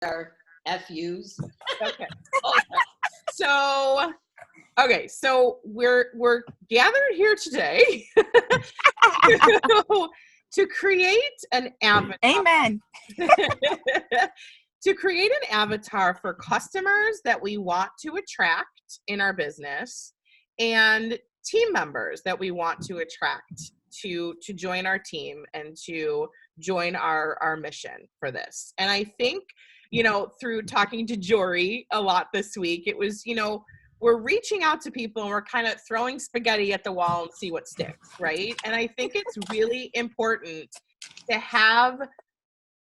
our FUs. Okay. So we're gathered here today to create an avatar. Amen. To create an avatar for customers that we want to attract in our business and team members that we want to attract to join our team and to join our mission for this. And I think, through talking to Jory a lot this week, it was, we're reaching out to people and we're kind of throwing spaghetti at the wall and see what sticks, right? And I think it's really important to have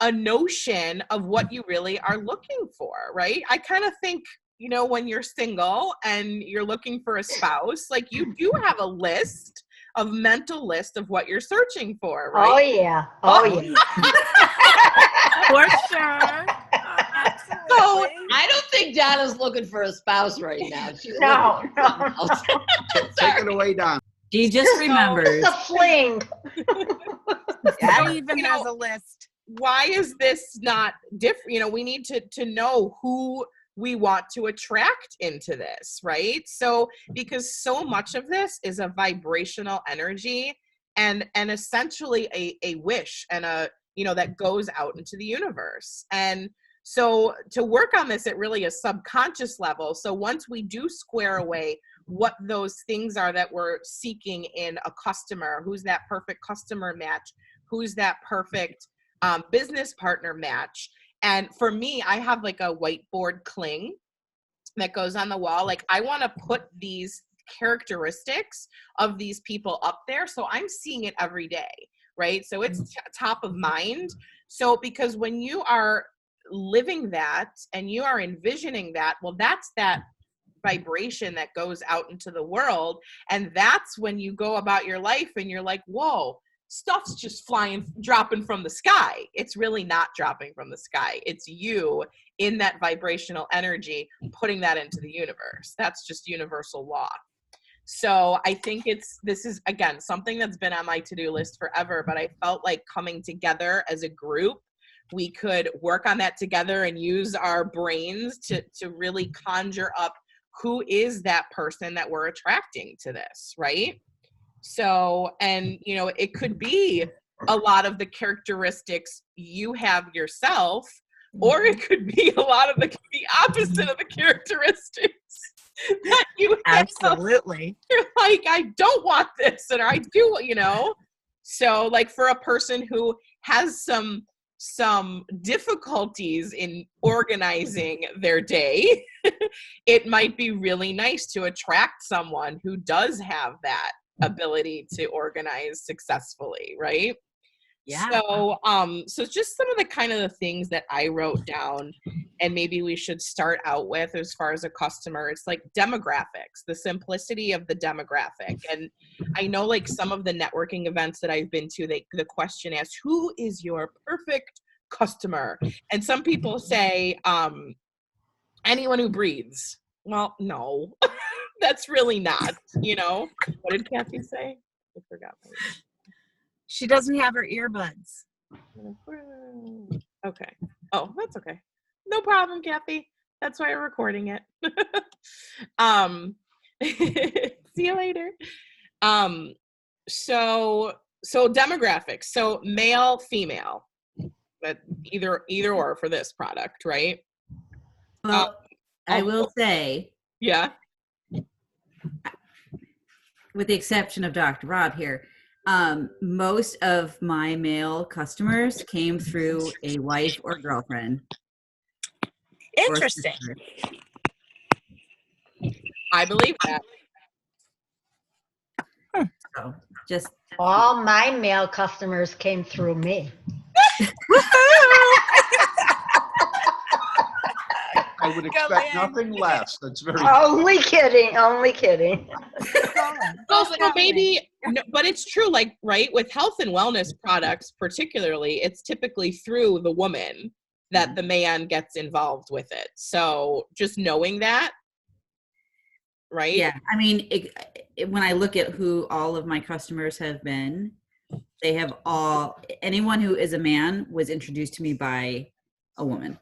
a notion of what you really are looking for, right? I kind of think, when you're single and you're looking for a spouse, like you do have a mental list of what you're searching for, right? Oh yeah. For sure. So I don't think Donna's looking for a spouse right now. She's No. Take it away, Don. She just remembers. It's a fling. She even has a list. why is this not different? We need to know who we want to attract into this, right? So, because so much of this is a vibrational energy and essentially a wish and that goes out into the universe. And so to work on this at really a subconscious level, so once we do square away what those things are that we're seeking in a customer, who's that perfect customer match, who's that perfect business partner match. And for me, I have like a whiteboard cling that goes on the wall. Like I want to put these characteristics of these people up there. So I'm seeing it every day, right? So it's top of mind. So because when you are living that and you are envisioning that, well, that's that vibration that goes out into the world. And that's when you go about your life and you're like, whoa, stuff's just dropping from the sky. It's really not dropping from the sky. It's you in that vibrational energy, putting that into the universe. That's just universal law. So I think this is, again, something that's been on my to-do list forever, but I felt like coming together as a group, we could work on that together and use our brains to really conjure up who is that person that we're attracting to this, right? So, and, it could be a lot of the characteristics you have yourself, or it could be a lot of the opposite of the characteristics that you have. Absolutely. You're like, I don't want this, and I do, So, like for a person who has some difficulties in organizing their day, it might be really nice to attract someone who does have that ability to organize successfully, right? Yeah. So just some of the kind of the things that I wrote down, and maybe we should start out with as far as a customer, it's like demographics, the simplicity of the demographic. And I know like some of the networking events that I've been to, the question asks, who is your perfect customer? And some people say, anyone who breathes. Well, no, that's really not, What did Kathy say? I forgot. She doesn't have her earbuds. Okay. Oh, that's okay. No problem, Kathy. That's why we're recording it. See you later. So demographics. So male, female, but either or for this product, right? Well, I will say, yeah, with the exception of Dr. Rob here, most of my male customers came through a wife or girlfriend. Interesting. I believe that. So just All my male customers came through me. I would expect nothing less. That's very Only kidding. So maybe, no, but it's true, like, right, with health and wellness products particularly, it's typically through the woman that the man gets involved with it. So just knowing that, right? yeah. I mean, when I look at who all of my customers have been, they have anyone who is a man was introduced to me by a woman.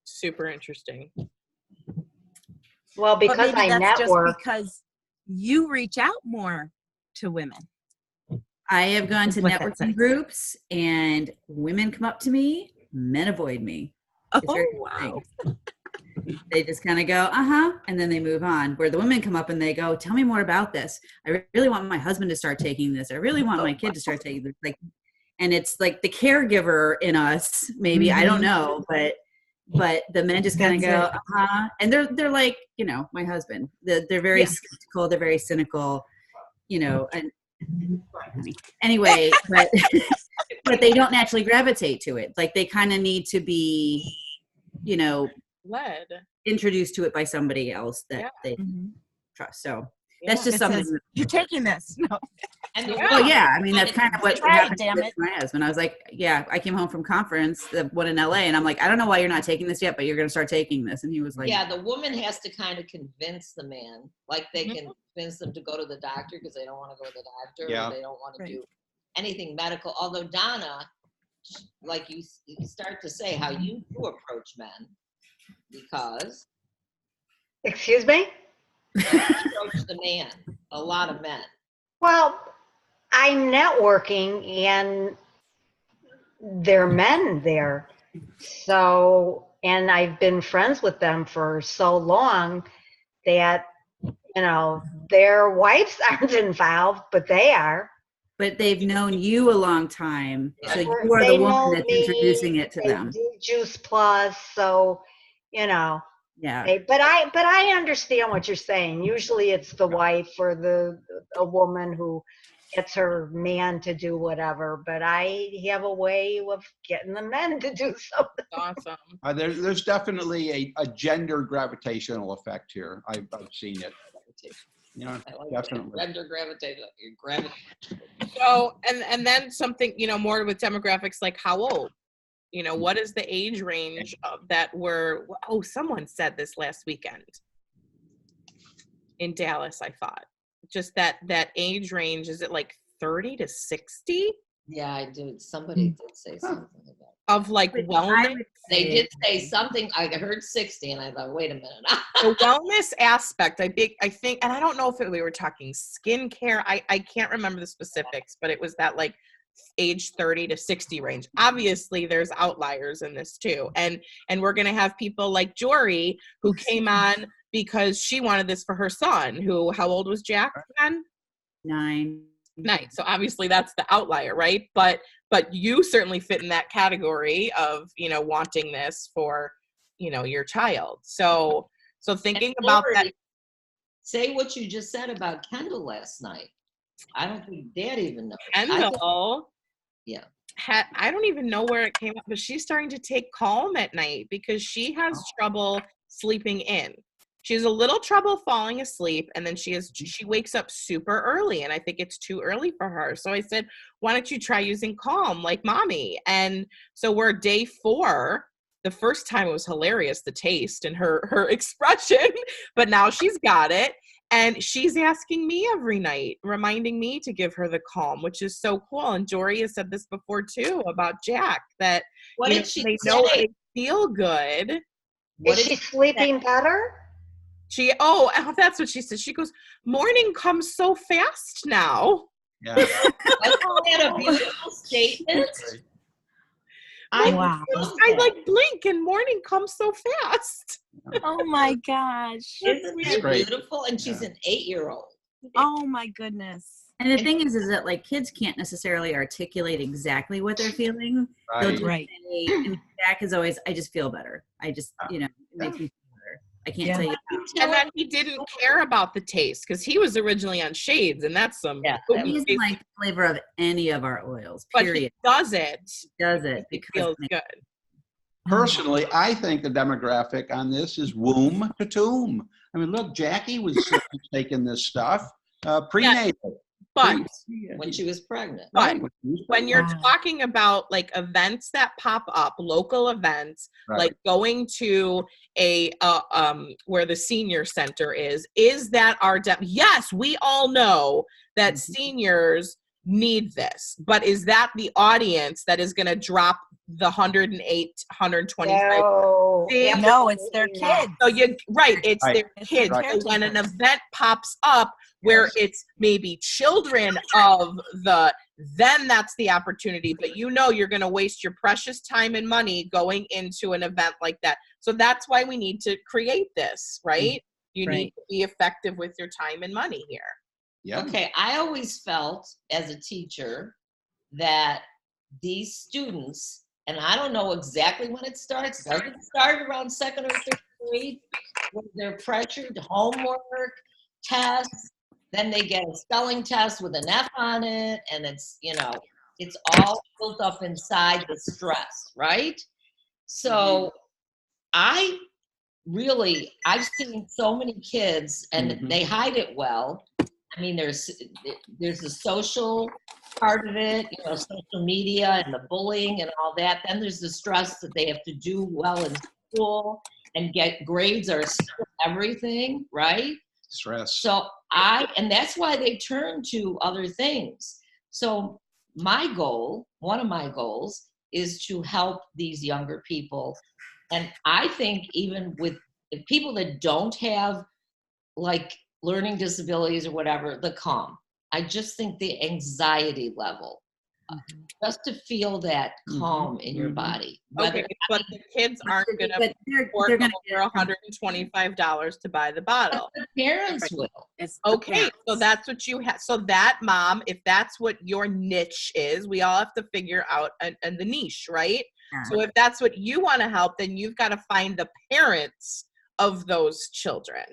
Super interesting. Well, But because maybe I that's network, just because you reach out more to women. I have gone to What that networking says. groups and women come up to me, men avoid me. It's very Oh, wow. interesting. They just kind of go, and then they move on. Where the women come up and they go, tell me more about this. I really want my husband to start taking this. I really want my kid to start taking this. Like, and it's like the caregiver in us, maybe, I don't know, but the men just kind of go, and they're like, my husband. They're very skeptical. They're very cynical, and anyway, but they don't naturally gravitate to it. Like they kind of need to be, Led. introduced to it by somebody else that they trust. So that's just It something. says, you're taking this. No. And the Well, yeah, I mean, that's kind of what Try it, happened damn with it. my husband. I was like, I came home from conference, the one in LA, and I'm like, I don't know why you're not taking this yet, but you're going to start taking this. And he was like, yeah, the woman has to kind of convince the man, like they can convince them to go to the doctor because they don't want to go to the doctor, Yeah. or they don't want to do anything medical. Although Donna, like you start to say how you do approach men, because excuse me? you approach the man, a lot of men. Well, I'm networking and there are men there. So, and I've been friends with them for so long that, their wives aren't involved, but they are. but they've known you a long time. So you are They the know woman that's me, introducing it to they them. do Juice Plus, so, Yeah. but I understand what you're saying. Usually it's the wife or a woman who gets her man to do whatever, but I have a way of getting the men to do something. Awesome. There's definitely a gender gravitational effect here. I've seen it. I like Definitely. that. Gender gravitate. So, and then something, more with demographics, like how old? What is the age range that someone said this last weekend in Dallas, I thought. Just that age range, is it like 30 to 60? Yeah, I do. Somebody did say something about Of like wellness? They did say something. I heard 60, and I thought, wait a minute. The wellness aspect, I think, and I don't know if we were talking skincare. I can't remember the specifics, but it was that like age 30 to 60 range. Obviously, there's outliers in this too, and we're gonna have people like Jory who came on because she wanted this for her son. How old was Jack then? 9. So obviously that's the outlier, right? But you certainly fit in that category of wanting this for your child. So thinking about that. Say what you just said about Kendall last night. I don't think Dad even knows. Kendall, Yeah. I don't even know where it came up, but she's starting to take Calm at night because she has trouble sleeping in. She has a little trouble falling asleep, and then she wakes up super early, and I think it's too early for her. So I said, why don't you try using Calm like mommy? And so we're day 4. The first time it was hilarious, the taste and her expression, but now she's got it. And she's asking me every night, reminding me to give her the Calm, which is so cool. And Jory has said this before too about Jack, that What did she they say? know they feel good. Is she sleeping better? That's what she said. She goes, morning comes so fast now. Yeah. Isn't that a beautiful statement? Wow. I like blink and morning comes so fast. Oh my gosh. Isn't that great. beautiful? And she's an 8-year-old. Oh my goodness. And the thing is that like kids can't necessarily articulate exactly what they're feeling. They'll just Right. say, and Jack is always, I just feel better. I just, it makes me feel better. I can't tell you how. And then he didn't care about the taste because he was originally on Shades, and that's some. Yeah, He doesn't like the flavor of any of our oils, But period. he does it. He does it It because feels good. Personally, I think the demographic on this is womb to tomb. I mean, look, Jackie was taking this stuff prenatal. But When she was pregnant. But when you're Wow. talking about like events that pop up, local events, Right. like going to a where the senior center is that our yes, we all know that seniors need this, but is that the audience that is going to drop the 108, 125. No, See? No, it's their absolutely not. kids. So it's Right. their It's their kids. So when an caretakers. event pops up where Yes. it's maybe children of then that's the opportunity. But you're going to waste your precious time and money going into an event like that. So that's why we need to create this, right? You need Right. to be effective with your time and money here. Yep. Okay, I always felt as a teacher that these students, and I don't know exactly when it starts, does it start around second or third grade? When they're pressured, homework, tests, then they get a spelling test with an F on it, and it's all built up inside the stress, right? So I've seen so many kids, and Mhm. they hide it well. I mean, there's the social part of it, social media and the bullying and all that. Then there's the stress that they have to do well in school and get grades are still everything, right? Stress. So and that's why they turn to other things. So one of my goals is to help these younger people. And I think even with people that don't have like learning disabilities or whatever, the calm. I just think the anxiety level, just to feel that calm in your Mhm. body. Okay, but the kids aren't going to But they're work gonna over $125 to buy the bottle. The parents will. It's the Okay, so parents. that's what you have. So that mom, if that's what your niche is, we all have to figure out and the niche, right? Yeah. So if that's what you want to help, then you've got to find the parents of those children.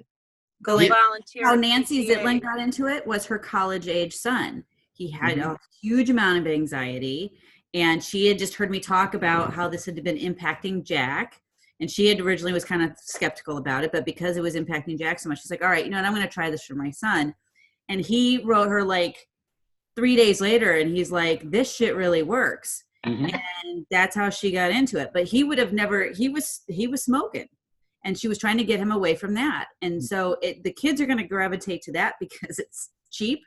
Go like Volunteer how at Nancy PTA. Zitland got into it was her college age son. He had Mhm. a huge amount of anxiety, and she had just heard me talk about how this had been impacting Jack. And she had originally was kind of skeptical about it, but because it was impacting Jack so much, she's like, all right, I'm going to try this for my son. And he wrote her like 3 days later, and he's like, this shit really works. Mhm. And that's how she got into it. But he would have never, he was smoking, and she was trying to get him away from that. And so the kids are going to gravitate to that because it's cheap.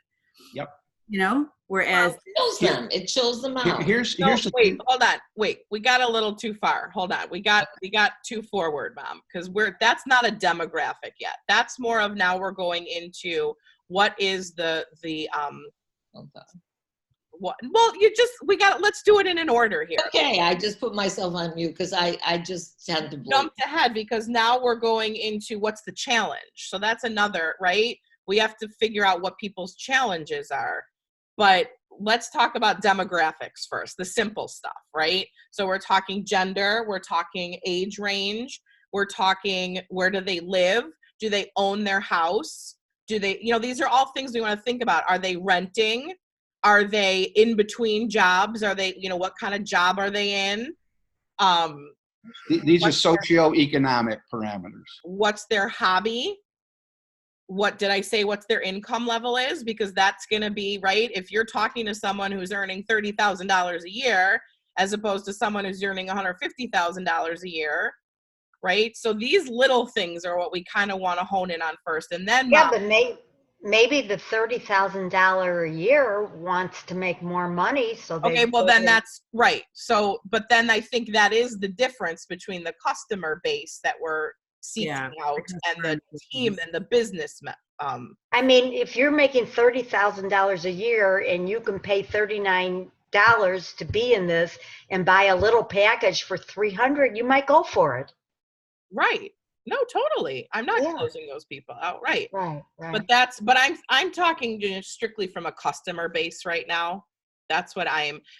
Yep. Whereas It chills them. It chills them out. Here's the Wait, thing. hold on. Wait, we got a little too far. Hold on. We got too forward, Mom, because that's not a demographic yet. That's more of now we're going into what is the Okay. what? Well, let's do it in an order here. Okay, I just put myself on mute because I just tend to blow. Jumped ahead because now we're going into what's the challenge. So that's another, right? We have to figure out what people's challenges are. But let's talk about demographics first, the simple stuff, right? So we're talking gender, we're talking age range, we're talking where do they live? Do they own their house? Do they, these are all things we want to think about. Are they renting? Are they in between jobs? Are they, what kind of job are they in? These are socioeconomic parameters. What's their hobby? What did I say? What's their income level is? Because that's going to be, right? If you're talking to someone who's earning $30,000 a year, as opposed to someone who's earning $150,000 a year, right? So these little things are what we kind of want to hone in on first. And then Yeah, but maybe the $30,000 a year wants to make more money, so they. okay, well then that's right. So, but then I think that is the difference between the customer base that we're seeking out and the team and the business. I mean, if you're making $30,000 a year and you can pay $39 to be in this and buy a little package for $300, you might go for it. Right. No, totally. I'm not Yeah. closing those people out. Right. Right. But I'm talking strictly from a customer base right now. That's what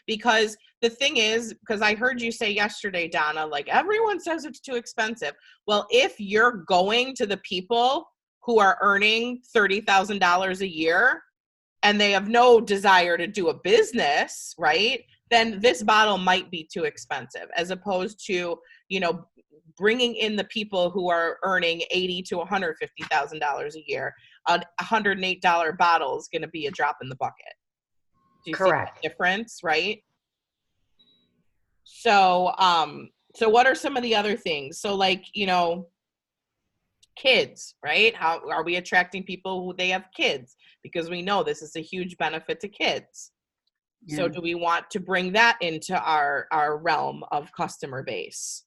because the thing is, because I heard you say yesterday, Donna, like everyone says it's too expensive. Well, if you're going to the people who are earning $30,000 a year and they have no desire to do a business, right? Then this bottle might be too expensive as opposed to, bringing in the people who are earning $80,000 to $150,000 a year. A $108 bottle is going to be a drop in the bucket. Do you Correct. see the difference, right? So, so what are some of the other things? So like, kids, right? How are we attracting people who they have kids? Because we know this is a huge benefit to kids. So Yeah. do we want to bring that into our realm of customer base?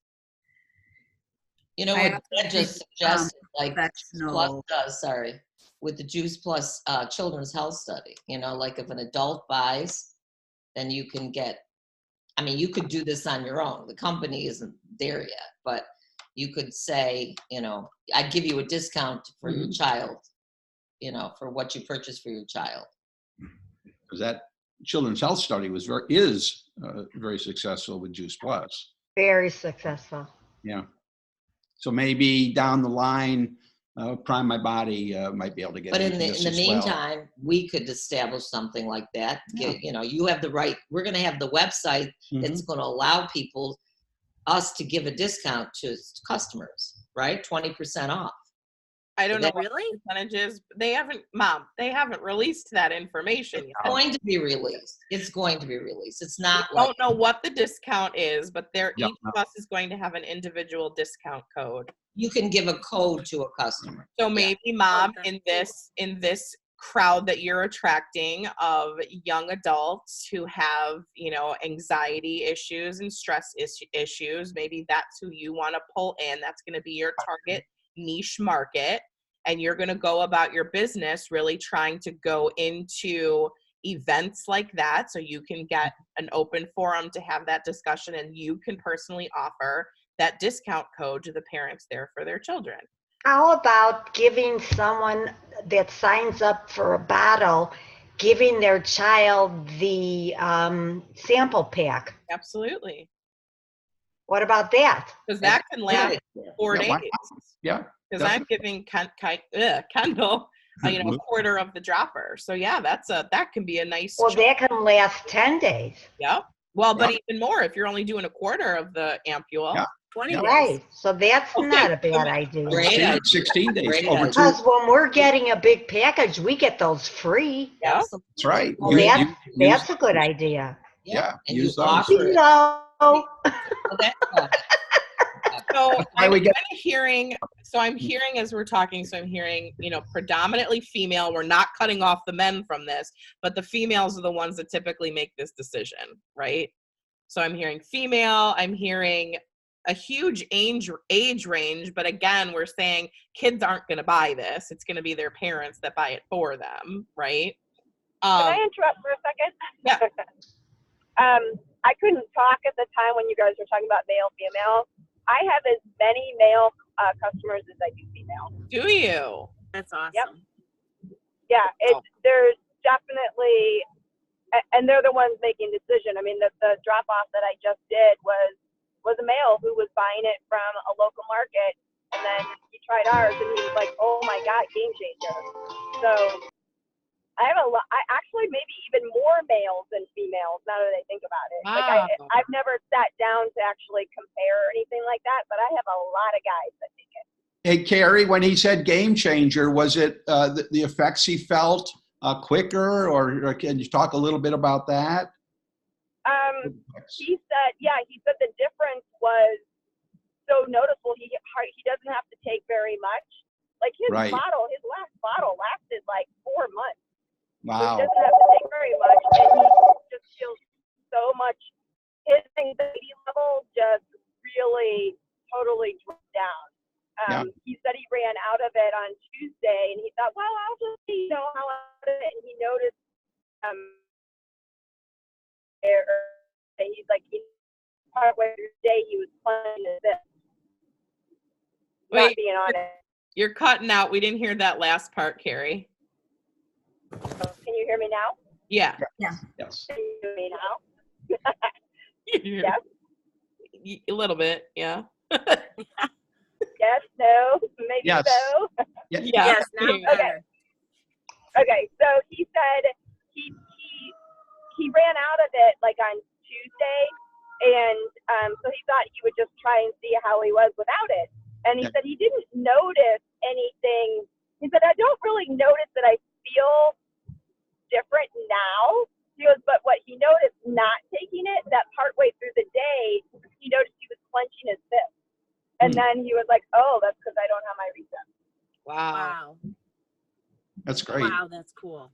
You know I what also Dad just think, suggested, like Juice Plus professional- does, sorry, with the Juice Plus Children's Health Study. You know, like if an adult buys, then you can get, I mean, you could do this on your own. The company isn't there yet, but you could say, you know, I'd give you a discount for your child, you know, for what you purchase for your child. Because that children's health study is very successful with Juice Plus. Very successful. Yeah. So maybe down the line, Prime My Body might be able to get But into in the this as well. meantime, we could establish something like that. You know, you have the right, we're going to have the website that's going to allow us to give a discount to customers, right? 20% off. I don't know That- what percentages. They haven't released that information yet. It's going to be released. It's going to be released. It's not I like, don't know what the discount is, but Yep. each of us is going to have an individual discount code. you can give a code to a customer. So maybe mom, that's in this crowd that you're attracting of young adults who have, you know, anxiety issues and stress issues, maybe that's who you want to pull in. That's going to be your target niche market. And you're going to go about your business really trying to go into events like that so you can get an open forum to have that discussion, and you can personally offer that discount code to the parents there for their children. How about giving someone that signs up for a bottle, giving their child the sample pack? Absolutely. What about that? Because that can last 4 Yeah, days. why not? Yeah. Because I'm giving Kendall, you know, a quarter of the dropper. So yeah, that can be a nice. Well, that can last 10 days. Yep. Well, but Yeah. even more if you're only doing a quarter of the ampule. Yeah. 20 days. Right. So that's Okay, not a bad idea. Great idea. 16 days. Great Over idea. two. Because when we're getting a big package, we get those free. Yep. That's right. Well, that's a good idea. Yeah, And you use those. offer it. Hello. Well, that's fine. So why I'm we get- kind of hearing, I'm hearing as we're talking, so I'm hearing, you know, predominantly female. We're not cutting off the men from this, but the females are the ones that typically make this decision, right? So I'm hearing female, I'm hearing a huge age range, but again, we're saying kids aren't going to buy this. It's going to be their parents that buy it for them, right? Can I interrupt for a second? Yeah. I couldn't talk at the time when you guys were talking about male, female. I have as many male customers as I do female. Do you? That's awesome. Yep. Yeah, there's definitely, and they're the ones making decision. I mean, the drop off that I just did was a male who was buying it from a local market, and then he tried ours, and he was like, "Oh my God, game changer!" So I have I actually maybe even more males than females now that I think about it. Wow. Like I've never sat down to actually compare or anything like that, but I have a lot of guys that take it. Hey, Carrie, when he said game changer, was it the effects he felt quicker, or can you talk a little bit about that? He said the difference was so noticeable. He doesn't have to take very much. Like his Right. last bottle lasted like 4 months. So Wow. he doesn't have to take very much, and he just feels so much. His anxiety level just really totally dropped down. He said he ran out of it on Tuesday, and he thought, well, I'll just see, how out of it. And he noticed, he's like, partway through the day, he was playing this, not Wait, being on it. you're cutting out. We didn't hear that last part, Carrie. Can you hear me now? Yeah. Yes. Can you hear me now? Yes. A little bit, yeah. Yes, no, maybe Yes. so. Yeah. Yeah. Yes, now Yeah. better. Okay, so he said he ran out of it like on Tuesday, and so he thought he would just try and see how he was without it. And he Yeah. said he didn't notice anything. He said, I don't really notice that I feel different now. He goes, but what he noticed not taking it, that partway through the day, he noticed he was clenching his fist. And then he was like, oh, that's because I don't have my reset. Wow. Wow. That's great. Wow, that's cool.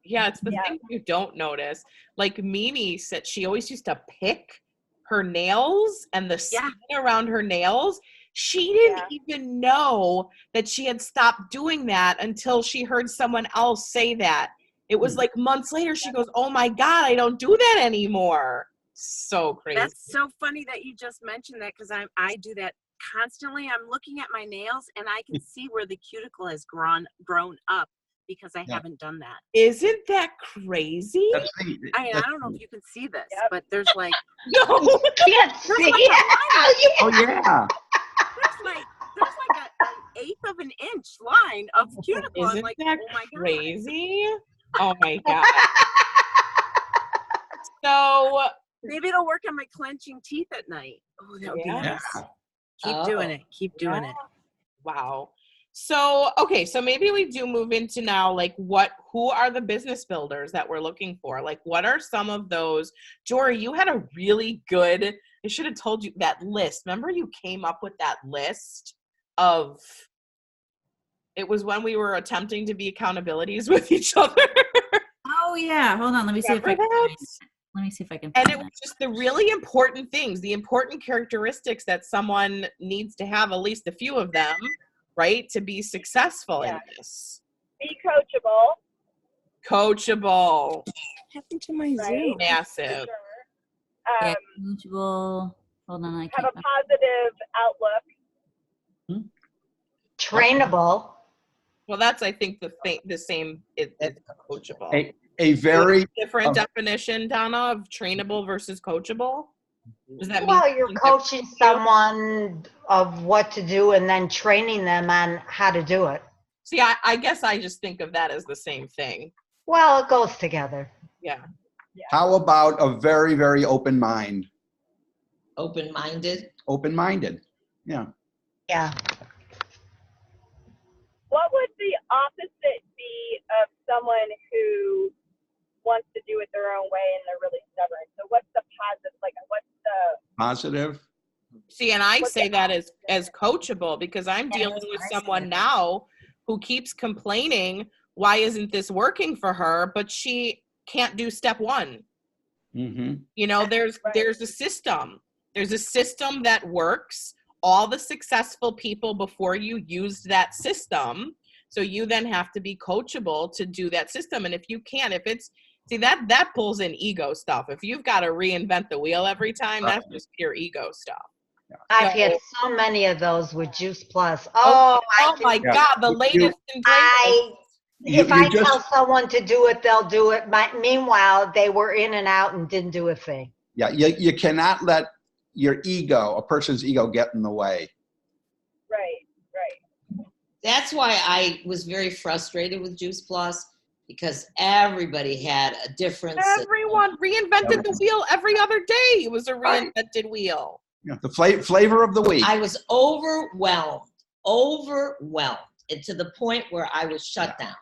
Yeah, it's the Yeah. thing you don't notice. Like Mimi said, she always used to pick her nails and the skin around her nails. She didn't even know that she had stopped doing that until she heard someone else say that. It was like months later, she goes, oh my God, I don't do that anymore. So crazy. That's so funny that you just mentioned that, because I do that constantly. I'm looking at my nails and I can see where the cuticle has grown up because I haven't done that. Isn't that crazy? That's the- I mean, I that's- don't know if you can see this, Yep. but there's like No. Can't see it. Oh, yeah. there's like an eighth of an inch line of cuticle. I'm Isn't like, that oh my God. crazy? Oh my God. So Maybe it'll work on my clenching teeth at night. Oh, that would be Yeah. nice. Keep doing it. Keep doing it. wow. So, okay, so maybe we do move into now, like, who are the business builders that we're looking for? Like, what are some of those? Jory, you had a really good, I should have told you that list. Remember you came up with that list of, it was when we were attempting to be accountabilities with each other. Oh yeah, hold on. Let me see if I Remember can. that? Find it. Let me see if I can. And Find it was just the really important things, the important characteristics that someone needs to have, at least a few of them, right, to be successful in this. Be coachable. Coachable, What happened to my Right. Zoom? massive. Sure. Yeah, coachable. Hold on, I Have can't. a positive outlook. Trainable. Well, that's, I think, the same. It's coachable. A very Different definition, Donna, of trainable versus coachable. Does that mean? Well, you're something coaching different to you? someone of what to do and then training them on how to do it. See, I guess I just think of that as the same thing. Well, it goes together. Yeah. How about a very, very open mind? Open-minded. Open-minded. Yeah. Yeah. What would the opposite be of someone who wants to do it their own way and they're really stubborn? So what's the positive? Like, what's the Positive. See, and I What's say the that as coachable because I'm dealing with someone now who keeps complaining, why isn't this working for her? But she can't do step one. Mm-hmm. You know, there's a system. There's a system that works. All the successful people before you used that system. So you then have to be coachable to do that system. And if you can't, that pulls in ego stuff. If you've got to reinvent the wheel every time, that's just pure ego stuff. I've had so many of those with Juice Plus. Oh, my God, the latest and greatest. If I tell someone to do it, they'll do it. Meanwhile, they were in and out and didn't do a thing. Yeah, you cannot let your ego, a person's ego, get in the way. right. That's why I was very frustrated with Juice Plus, because everybody had a different system. Everyone reinvented the wheel every other day. It was a reinvented wheel. Yeah, the flavor of the week. I was overwhelmed, and to the point where I was shut down.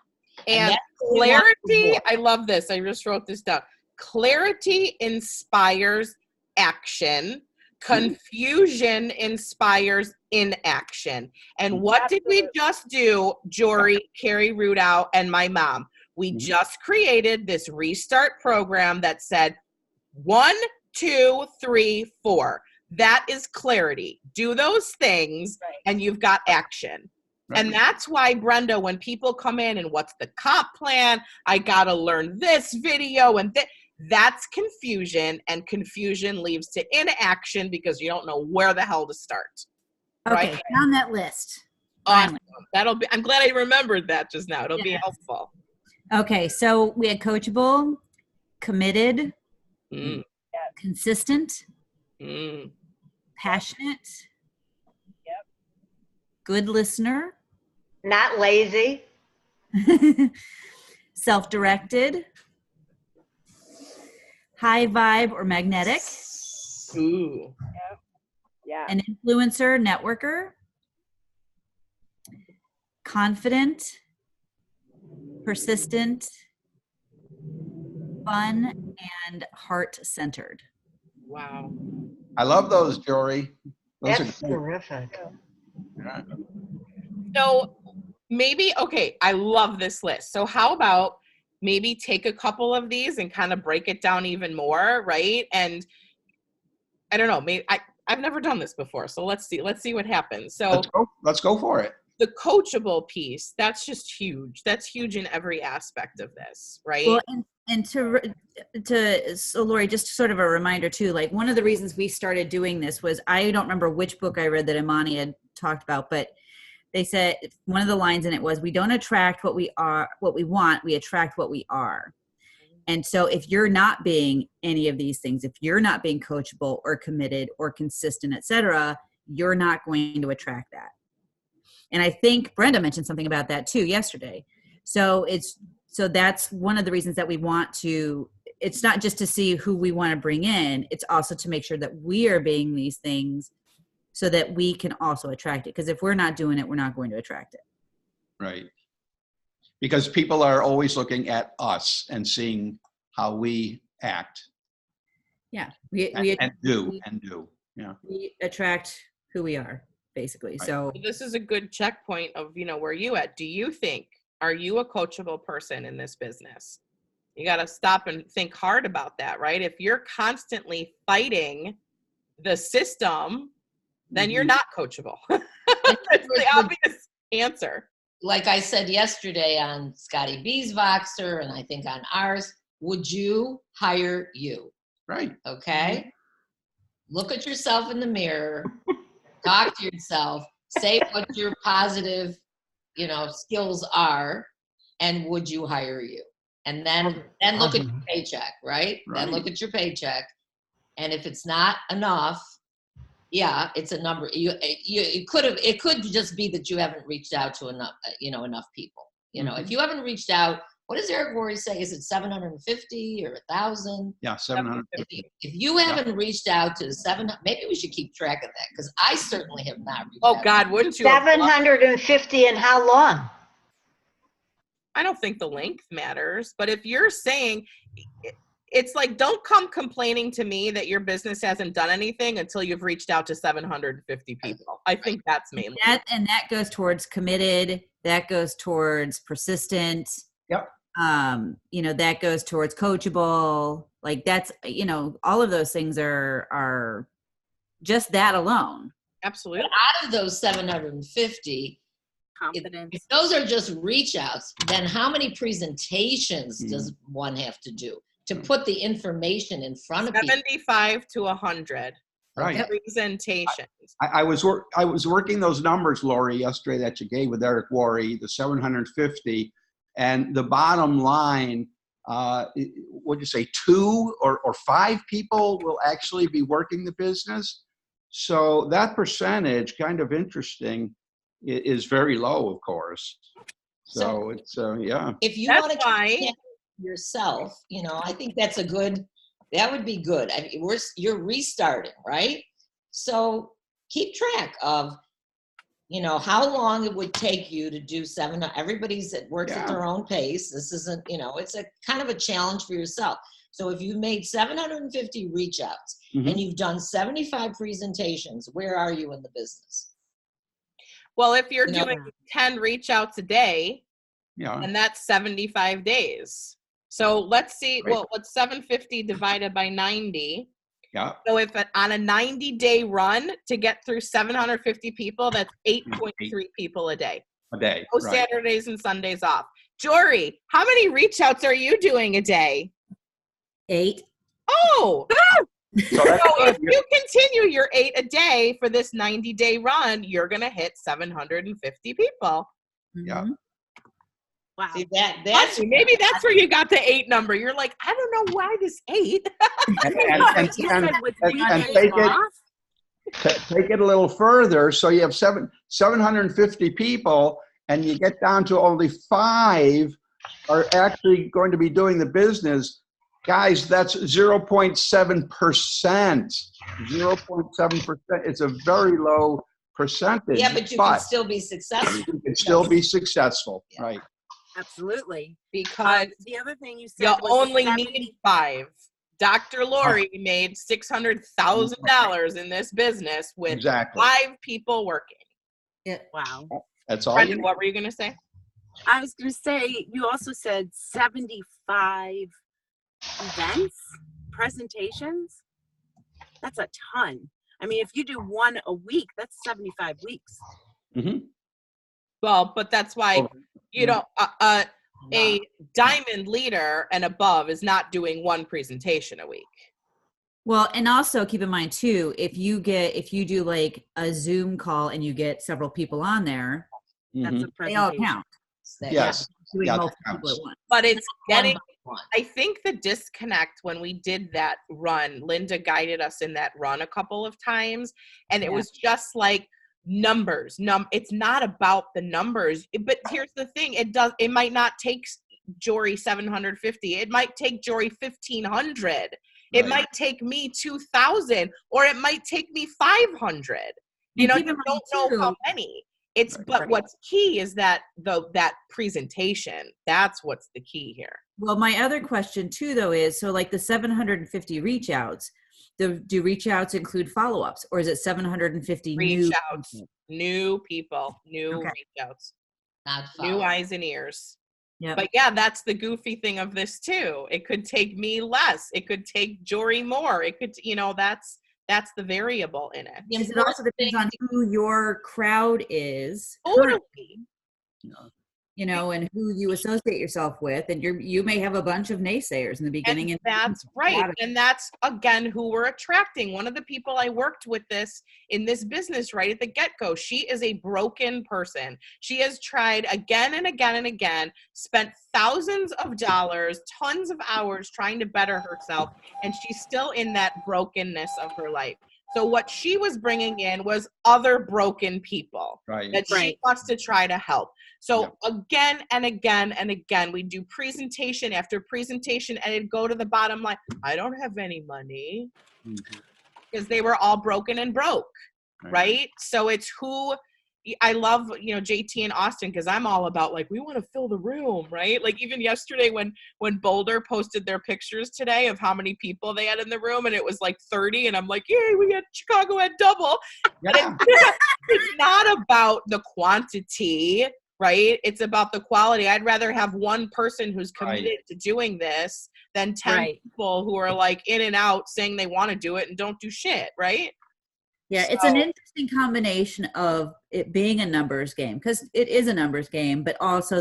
And that's what we want clarity, more. I love this. I just wrote this down. Clarity inspires action. Confusion inspires inaction. And what did we just do, Jory, Carrie Rudow, and my mom? We just created this restart program that said 1, 2, 3, 4. That is clarity. Do those things and you've got action. And that's why, Brenda, when people come in and what's the comp plan? I got to learn this video and that's confusion, and confusion leads to inaction because you don't know where the hell to start. Okay, found that list. Awesome. I'm glad I remembered that just now. It'll be helpful. Okay, so we had coachable, committed, consistent, passionate, good listener, not lazy, self-directed, high vibe or magnetic, Ooh. Yeah. an influencer, networker, confident, persistent, fun, and heart-centered. Wow. I love those, Jory. Those that's are terrific. So maybe, okay, I love this list. So how about maybe take a couple of these and kind of break it down even more, right? And I don't know, maybe I've never done this before, so let's see what happens. So Let's go for it. the coachable piece, that's just huge. That's huge in every aspect of this, right? Well, and so Lori, just sort of a reminder too, like one of the reasons we started doing this was, I don't remember which book I read that Imani had talked about, but they said one of the lines in it was, we don't attract what we want, we attract what we are. And so if you're not being any of these things, if you're not being coachable or committed or consistent, et cetera, you're not going to attract that. And I think Brenda mentioned something about that too yesterday. So that's one of the reasons that we want to, it's not just to see who we want to bring in, it's also to make sure that we are being these things so that we can also attract it. Because if we're not doing it, we're not going to attract it. Right. Because people are always looking at us and seeing how we act. Yeah. And do. Yeah. We attract who we are, basically. Right. So This is a good checkpoint of, where you at? Do you think, are you a coachable person in this business? You got to stop and think hard about that, right? If you're constantly fighting the system, then you're not coachable. That's the obvious answer. Like I said yesterday on Scotty B's Voxer, and I think on ours, would you hire you? Right. Okay. Look at yourself in the mirror, talk to yourself, say what your positive, skills are, and would you hire you? And then look at your paycheck, right? Then look at your paycheck. And if it's not enough, yeah, it's a number. It could just be that you haven't reached out to enough, enough people. If you haven't reached out, what does Eric Worre say? Is it 750 or 1,000? Yeah, 750. If you haven't reached out to 700, maybe we should keep track of that, because I certainly have not reached out. Oh God, wouldn't you? 750 and how long? I don't think the length matters, but if you're saying, it's like, don't come complaining to me that your business hasn't done anything until you've reached out to 750 people. I think that's mainly that goes towards committed. That goes towards persistent. Yep. That goes towards coachable. Like that's, all of those things are just that alone. Absolutely. But out of those 750, Confidence. if those are just reach outs, then how many presentations does one have to do to put the information in front of people? 75 to 100 Right. presentations. I was working those numbers, Lori, yesterday that you gave with Eric Worre, the 750, and the bottom line, what'd you say, 2 or 5 people will actually be working the business. So that percentage, kind of interesting, is very low, of course. So it's, yeah. If you That's want to why yourself, I think that would be good. I mean, you're restarting, right? So keep track of, how long it would take you to do 7. Everybody's works at their own pace. This isn't, it's a kind of a challenge for yourself. So if you've made 750 reach outs and you've done 75 presentations, where are you in the business? Well, if you're doing 10 reach outs a day, and that's 75 days. So let's see, what's 750 divided by 90? Yeah. So if on a 90-day run to get through 750 people, that's 8.3 people a day. A day. No Saturdays and Sundays off. Jory, how many reach outs are you doing a day? 8. Oh! So if you continue your 8 a day for this 90-day run, you're going to hit 750 people. Yeah. Wow. See, that's Maybe that's where you got the 8 number. You're like, I don't know why this 8. Take it a little further. So you have 750 people, and you get down to only 5 are actually going to be doing the business. Guys, that's 0.7%. 0.7%. It's a very low percentage. Yeah, but you can still be successful. You can still be successful, right? Absolutely. Because the other thing you said you was only the 70 need 5. Dr. Lori made $600,000 in this business with 5 people working. Yeah. Wow. That's all. Brendan, what were you going to say? I was going to say, you also said 75 events, presentations. That's a ton. I mean, if you do one a week, that's 75 weeks. Well, but that's why, you know, a No. diamond leader and above is not doing one presentation a week. Well, and also keep in mind too, if you do like a Zoom call and you get several people on there, That's a they all presentation. count. Yes. Doing Yeah, that multiple people counts. at once. But it's getting, One. I think the disconnect when we did that run, Linda guided us in that run a couple of times, and it Yeah. was just like numbers. It's not about the numbers. But here's the thing: it might not take Jory 750. It might take Jory 1,500. It Right. might take me 2,000, or it might take me 500. You And know, keep you in mind, don't know how too, many. It's Right. but what's key is that that presentation. That's what's the key here. Well, my other question too, though, is so like the 750 reach outs, do reach outs include follow ups, or is it 750 Reach new outs, people? new people, new Okay. reach outs, Not new follow. eyes and ears. Yep. But yeah, that's the goofy thing of this too. It could take me less. It could take Jory more. It could, you know, that's the variable in it. The Because it also important depends thing on who your crowd is, Totally. you know, and who you associate yourself with, and you may have a bunch of naysayers in the beginning, And and that's right. And that's again who we're attracting. One of the people I worked with in this business right at the get-go, she is a broken person. She has tried again and again and again, spent thousands of dollars, tons of hours trying to better herself, and she's still in that brokenness of her life. So what she was bringing in was other broken people Right. that she Right. wants to try to help. So again and again and again, we do presentation after presentation, and it'd go to the bottom line. I don't have any money, because they were all broken and broke, right? So it's who. I love, you know, JT and Austin, because I'm all about like, we want to fill the room, right? Like even yesterday when Boulder posted their pictures today of how many people they had in the room, and it was like 30, and I'm like, yay, Chicago had double. Yeah. It's not about the quantity, right? It's about the quality. I'd rather have one person who's committed to doing this than 10 Right. people who are like in and out saying they want to do it and don't do shit, right? yeah, it's an So- interesting combination of it being a numbers game, because it is a numbers game, but also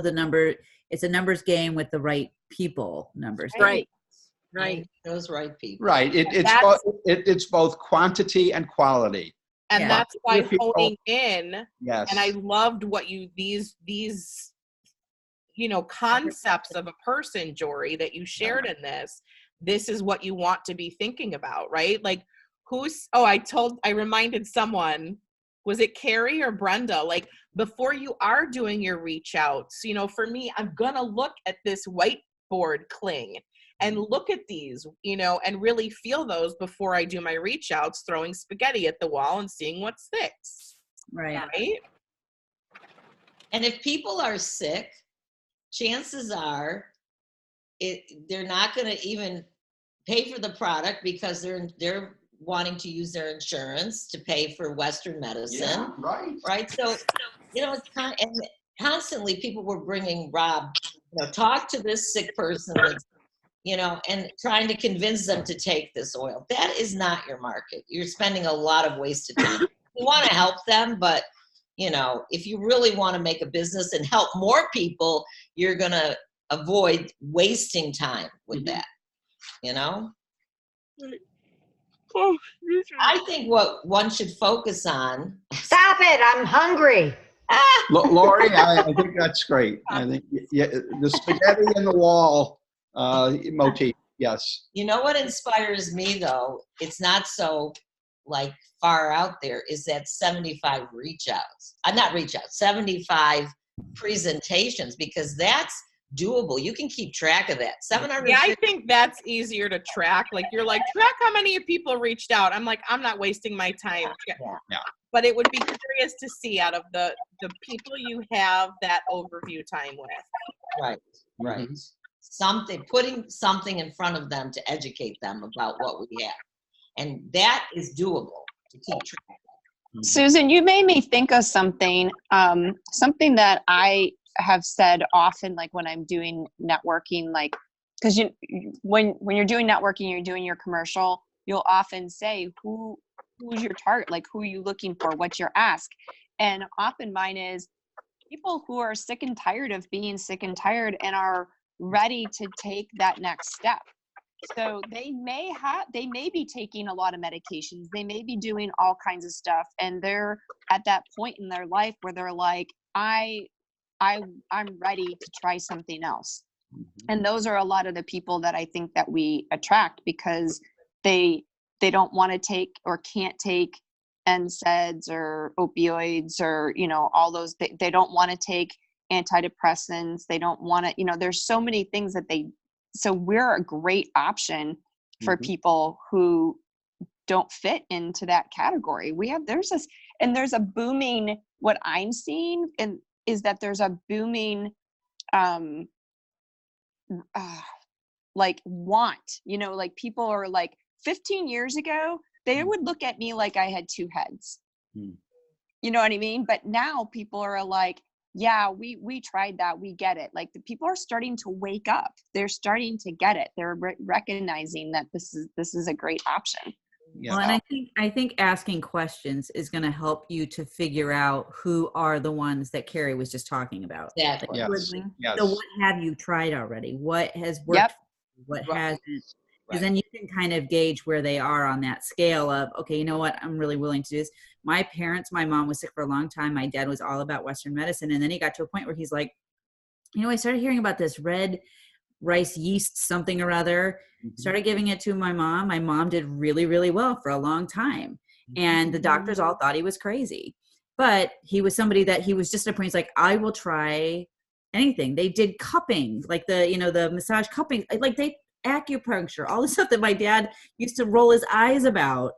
it's a numbers game with the right people numbers game. Right. Right. Those right people. Right. That's- It's both quantity and quality. And Yeah. that's why People- honing in, Yes. and I loved what these you know, concepts of a person, Jory, that you shared in this is what you want to be thinking about, right? Like I reminded someone, was it Carrie or Brenda? Like before you are doing your reach outs, you know, for me, I'm going to look at this whiteboard cling and look at these, you know, and really feel those before I do my reach outs, throwing spaghetti at the wall and seeing what sticks, Right. Yeah. right? And if people are sick, chances are they're not going to even pay for the product, because they're wanting to use their insurance to pay for Western medicine. Right. So, you know, and constantly people were bringing Rob, you know, talk to this sick person, that's, you know, and trying to convince them to take this oil. That is not your market. You're spending a lot of wasted time. You want to help them, but, you know, if you really want to make a business and help more people, you're going to avoid wasting time with that, you know? Oh, I think what one should focus on. Stop it, I'm hungry. Lori, I think that's great. I think the spaghetti in the wall motif. Yes. You know what inspires me though? It's not so like far out there, is that 75 reach outs. Not reach outs, 75 presentations, because that's doable. You can keep track of that. 700. Yeah, I think that's easier to track. Like you're like, track how many people reached out. I'm like, I'm not wasting my time. Yeah. But it would be curious to see out of the people you have that overview time with. Right. Putting something in front of them to educate them about what we have. And that is doable to keep track of. Susan, you made me think of something, something that I have said often, like when I'm doing networking, like, because when you're doing networking, you're doing your commercial, you'll often say who's your target, like who are you looking for, what's your ask, and often mine is people who are sick and tired of being sick and tired and are ready to take that next step. So they may be taking a lot of medications, they may be doing all kinds of stuff, and they're at that point in their life where they're like, I'm ready to try something else. And those are a lot of the people that I think that we attract, because they don't want to take or can't take NSAIDs or opioids or, all those, they don't want to take antidepressants. They don't want to, there's so many things that so we're a great option for people who don't fit into that category. There's a booming, what I'm seeing is that there's a booming, like want, like people are like 15 years ago, they would look at me like I had two heads. You know what I mean? But now people are like, yeah, we tried that. We get it. Like the people are starting to wake up. They're starting to get it. They're recognizing that this is a great option. Yeah. Well, and I think asking questions is going to help you to figure out who are the ones that Carrie was just talking about. Exactly. Like, Yes. So what have you tried already? What has worked? Yep. What hasn't? Because then you can kind of gauge where they are on that scale of, okay, you know what? I'm really willing to do this. My mom was sick for a long time. My dad was all about Western medicine. And then he got to a point where he's like, I started hearing about this red rice yeast something or other, started giving it to my mom. My mom did really, really well for a long time. And the doctors all thought he was crazy. But he was somebody that he was just at a point, he's like, I will try anything. They did cupping, like the massage cupping, like acupuncture, all the stuff that my dad used to roll his eyes about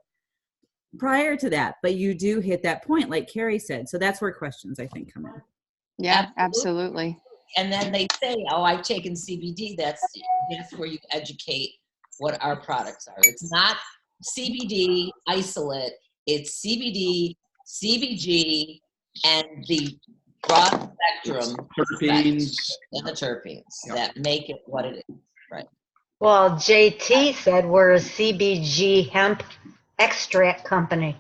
prior to that. But you do hit that point, like Carrie said. So that's where questions, I think, come in. Yeah, absolutely. And then they say, oh, I've taken CBD. That's where you educate what our products are. It's not CBD isolate. It's CBD, CBG, and the broad spectrum Terpenes. and the terpenes that make it what it is. Right. Well, JT said we're a CBG hemp extract company.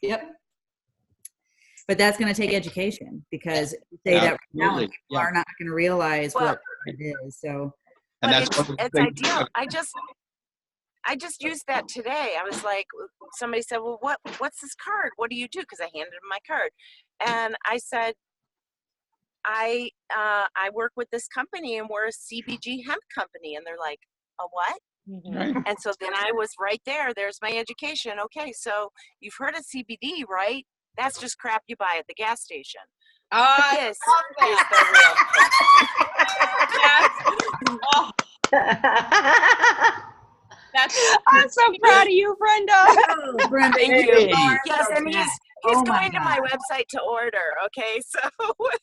Yep. But that's going to take education, because say that now people are not going to realize what it is. So, and it's ideal. I just used that today. I was like, somebody said, well, what's this card? What do you do? Because I handed them my card. And I said, I work with this company and we're a CBG hemp company. And they're like, a what? Right. And so then I was right there. There's my education. Okay, so you've heard of CBD, right? That's just crap you buy at the gas station. This is the real I'm so proud of you, Brenda. Oh, Brenda, thank you. Yes, and he's going to my website to order. Okay, so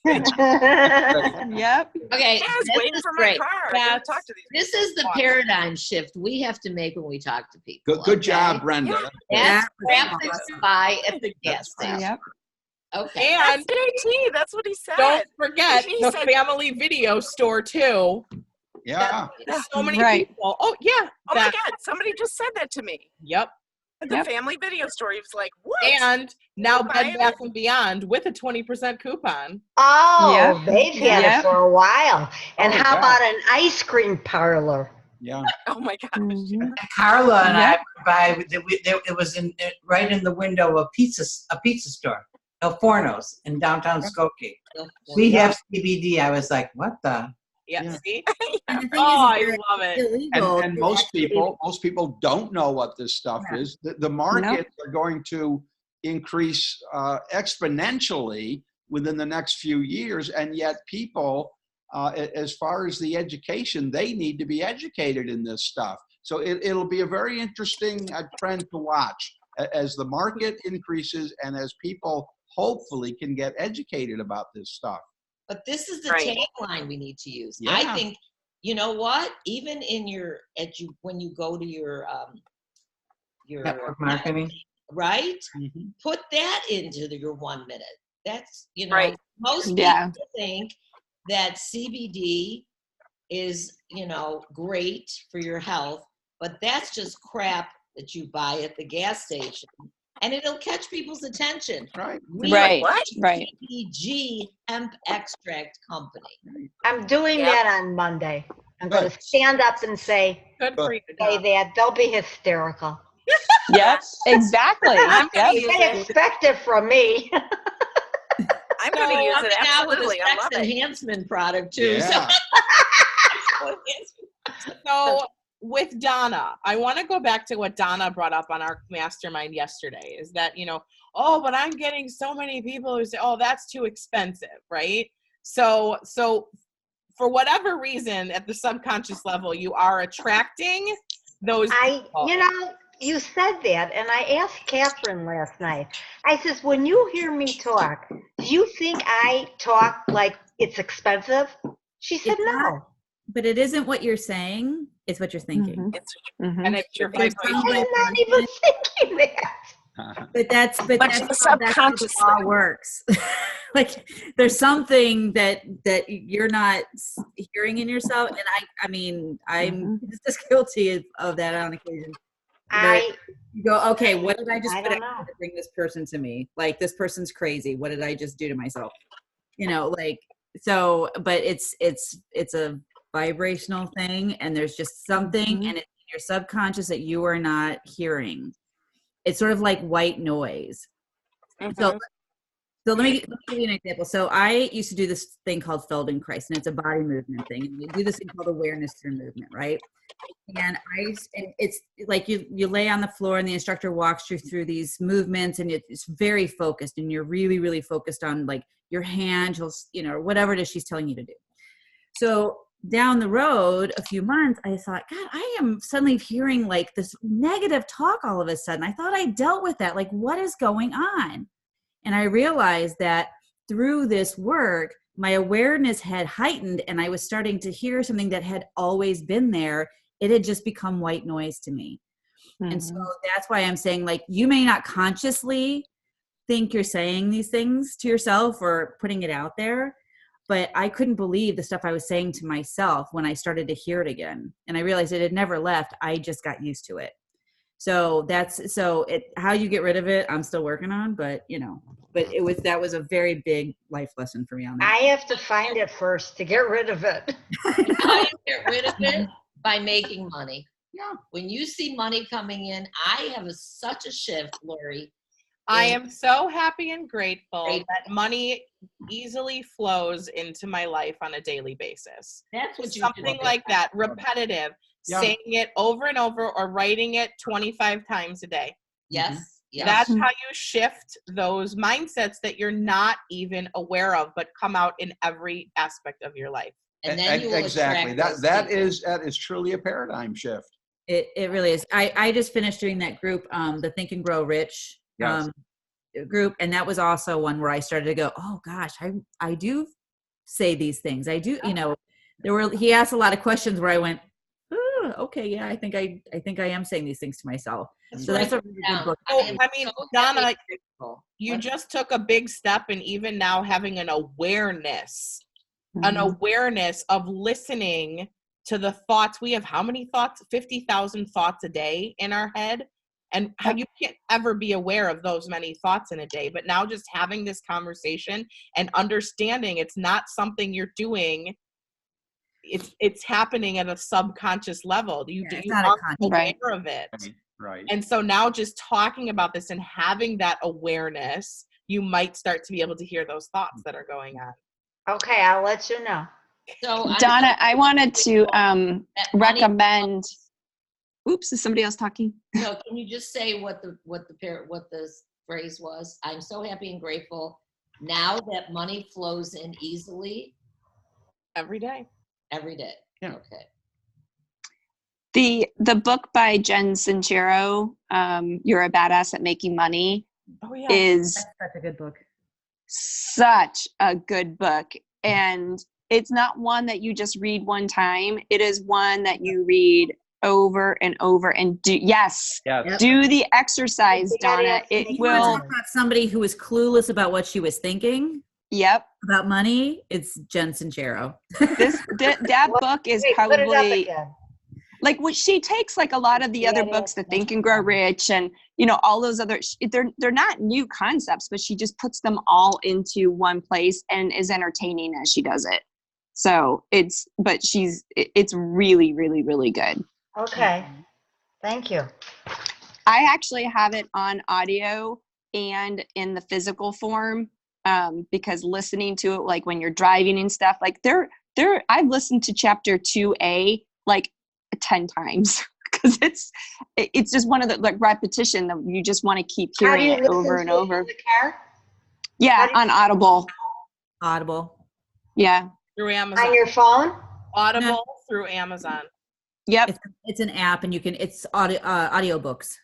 Yep. Okay, I was waiting for my card. Yeah, Talk to these this is the paradigm shift we have to make when we talk to people. Good job, Brenda. That's rapid supply at the gas station. Yep. Okay. And That's JT. That's what he said. don't forget He the said- family video store too. Yeah. So many Right. people. Oh yeah. Oh my God! Somebody just said that to me. Yep. At the Yep. family video store, he was like, "What?" And now Buy Bed it. Bath & Beyond with a 20% coupon. Oh, Yep. they've had Yep. it for a while. And Oh, how yeah. about an ice cream parlor? Yeah. Oh my gosh! Mhm. Carla and Yep. I would buy. It was right in the window of a pizza store, El Forno's in downtown Skokie. We have CBD. I was like, what the? Yeah. Yeah. See? And the thing Oh, is, I love it. illegal. And most people don't know what this stuff is. The markets are going to increase exponentially within the next few years, and yet people, as far as the education, they need to be educated in this stuff. So it'll be a very interesting trend to watch as the market increases and as people hopefully can get educated about this stuff. But this is the Right. tagline we need to use. Yeah. I think, you know what? Even in when you go to your Network marketing. right? Mm-hmm. Put that into your 1 minute. That's, Right. most people Yeah. think that CBD is, great for your health, but that's just crap that you buy at the gas station, and it'll catch people's attention. Right. Right. What? Right. CBG Hemp Extract Company. I'm doing Yep. that on Monday. I'm going Good. to stand up and say Good for you. that. They'll be hysterical. Yep. Exactly. I'm Yep. gonna use They it. expect it from me. I'm gonna use Coming it. out with a Absolutely. I sex love it. enhancement product too. Yeah. So with Donna, I want to go back to what Donna brought up on our mastermind yesterday, is that, oh, but I'm getting so many people who say, oh, that's too expensive, right? So for whatever reason, at the subconscious level, you are attracting those people. You said that, and I asked Catherine last night. I says, when you hear me talk, do you think I talk like it's expensive? She said, It's not. no. But it isn't what you're saying, it's what you're thinking. Mhm. And it's your There's vibration. some I'm not even thinking that. But that's But that's it's how that subconscious. all works. Like there's something that you're not hearing in yourself, and I mean I'm just guilty of that on occasion. You go, okay, what did I just I put don't out know. to bring this person to me? Like this person's crazy. What did I just do to myself? So, but it's a vibrational thing, and there's just something, and it's in your subconscious that you are not hearing. It's sort of like white noise. So let me give you an example. So I used to do this thing called Feldenkrais, and it's a body movement thing. And we do this thing called awareness through movement, right? And it's like you lay on the floor, and the instructor walks you through these movements, and it's very focused, and you're really, really focused on like your hand, or whatever it is she's telling you to do. So down the road, a few months, I thought, God, I am suddenly hearing like this negative talk all of a sudden. I thought I dealt with that. Like, what is going on? And I realized that through this work, my awareness had heightened, and I was starting to hear something that had always been there. It had just become white noise to me. And so that's why I'm saying, like, you may not consciously think you're saying these things to yourself or putting it out there, but I couldn't believe the stuff I was saying to myself when I started to hear it again. And I realized it had never left. I just got used to it. So how you get rid of it, I'm still working on, but that was a very big life lesson for me on that. I have to find it first to get rid of it. How you get rid of it? By making money. Yeah. When you see money coming in, I have such a shift, Lori. I am so happy and grateful that money easily flows into my life on a daily basis. That's what you Something do. like that, repetitive, Yeah. saying it over and over or writing it 25 times a day. Yes. Yes. That's how you shift those mindsets that you're not even aware of, but come out in every aspect of your life. And then you will Exactly. attract That those people. is truly a paradigm shift. It really is. I just finished doing that group, the Think and Grow Rich Yes. group. And that was also one where I started to go, oh gosh, I do say these things. I do, he asked a lot of questions where I went, oh, okay, yeah, I think I am saying these things to myself. So that's a really good book. Oh, am I mean, so Donna, happy and grateful. you just took a big step, and even now having an awareness of listening to the thoughts. We have how many thoughts? 50,000 thoughts a day in our head. And how you can't ever be aware of those many thoughts in a day. But now just having this conversation and understanding it's not something you're doing. It's happening at a subconscious level. You aren't aware of it. Right. And so now just talking about this and having that awareness, you might start to be able to hear those thoughts that are going on. Okay, I'll let you know. So Donna, I wanted to that money- recommend. Oops, is somebody else talking? No, can you just say what the phrase was? I'm so happy and grateful now that money flows in easily Every day. every day. Yeah. Okay. The book by Jen Sincero, You're a Badass at Making Money, is That's such a good book. such a good book. And it's not one that you just read one time. It is one that you read over and over and do the exercise, Donna. It You want to will. talk about somebody who was clueless about what she was thinking? Yep. About money, it's Jen Sincero. That book is Wait, put it up probably again. like what she takes, like a lot of the other books, The Think and Grow Rich, and all those other. They're not new concepts, but she just puts them all into one place and is entertaining as she does it. So it's really, really, really good. Okay. Thank you. I actually have it on audio and in the physical form, because listening to it, like when you're driving and stuff, like I've listened to chapter 2A like 10 times because it's just one of the like repetition that you just want to keep How do hearing you it listen over to and it over. in the car? Yeah, How do you- on Audible. Audible. Yeah. Through Amazon. On your phone? Audible through Amazon. Yep. It's an app, and it's audiobooks.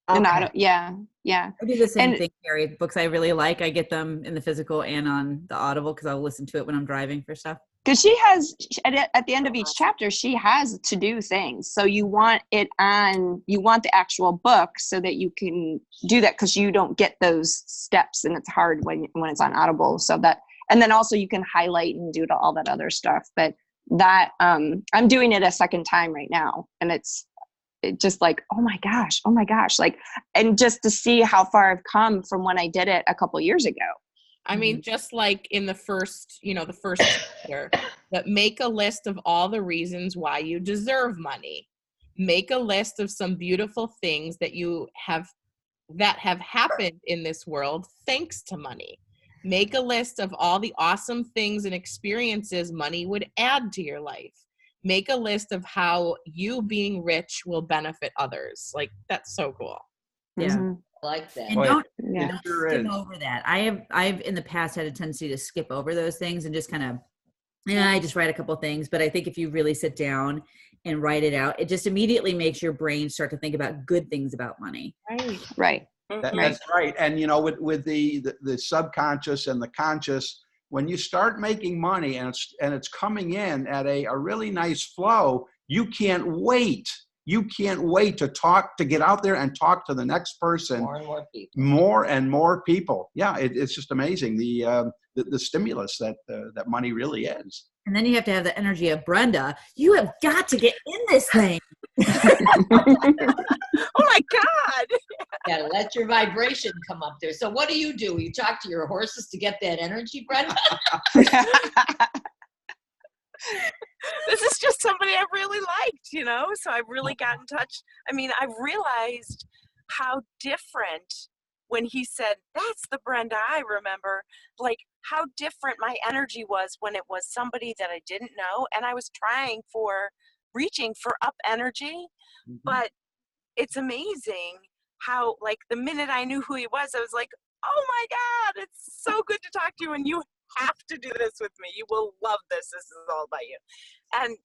Okay. Yeah. I do the same And- thing, Carrie. Books I really like, I get them in the physical and on the Audible because I'll listen to it when I'm driving for stuff. Because she has, at the end of each chapter, she has to do things. So you want the actual book so that you can do that, because you don't get those steps, and it's hard when it's on Audible. So that, and then also you can highlight and do all that other stuff. But that, I'm doing it a second time right now, and it's just like, oh my gosh, like, and just to see how far I've come from when I did it a couple years ago. I mean, just like in the first chapter, that make a list of all the reasons why you deserve money. Make a list of some beautiful things that have happened in this world thanks to money. Make a list of all the awesome things and experiences money would add to your life. Make a list of how you being rich will benefit others. Like, that's so cool. Yeah. Mhm. I like that. And Boy, don't Yeah. It sure skim is. over that. I've in the past had a tendency to skip over those things and just kind of, I just write a couple things. But I think if you really sit down and write it out, it just immediately makes your brain start to think about good things about money. Right. That's right. And with the subconscious and the conscious, when you start making money and it's coming in at a really nice flow, you can't wait. You can't wait to get out there and talk to the next person. More and more people. More and more people. Yeah, it's just amazing the stimulus that money really is. And then you have to have the energy of Brenda. You have got to get in this thing. Oh my God. Yeah, let your vibration come up there. So what do? You talk to your horses to get that energy, Brenda? This is just somebody I really liked, so I've really got in touch. I mean, I've realized how different when he said, that's the Brenda I remember, like how different my energy was when it was somebody that I didn't know. And I was reaching for up energy, but it's amazing how, like, the minute I knew who he was, I was like, oh my God, it's so good to talk to you. And you have to do this with me. You will love this. This is all about you. And,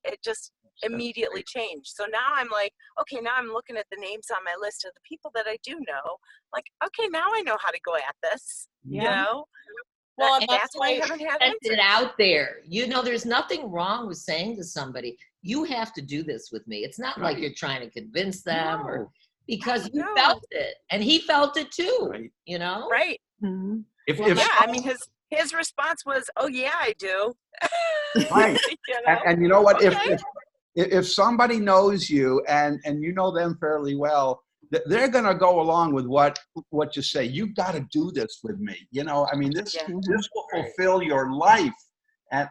it just immediately changed. So now I'm like, okay, now I'm looking at the names on my list of the people that I do know. Like, okay, now I know how to go at this, Well, and that's why I haven't had Send answers. it out there. There's nothing wrong with saying to somebody, you have to do this with me. It's not like you're trying to convince them because you No. felt it. And he felt it too, Right. Right. If Yeah, I mean, his response was, oh yeah, I do. Right. And you know what? Okay. If somebody knows you and you know them fairly well, they're going to go along with what you say. You've got to do this with me. I mean, this will fulfill your life.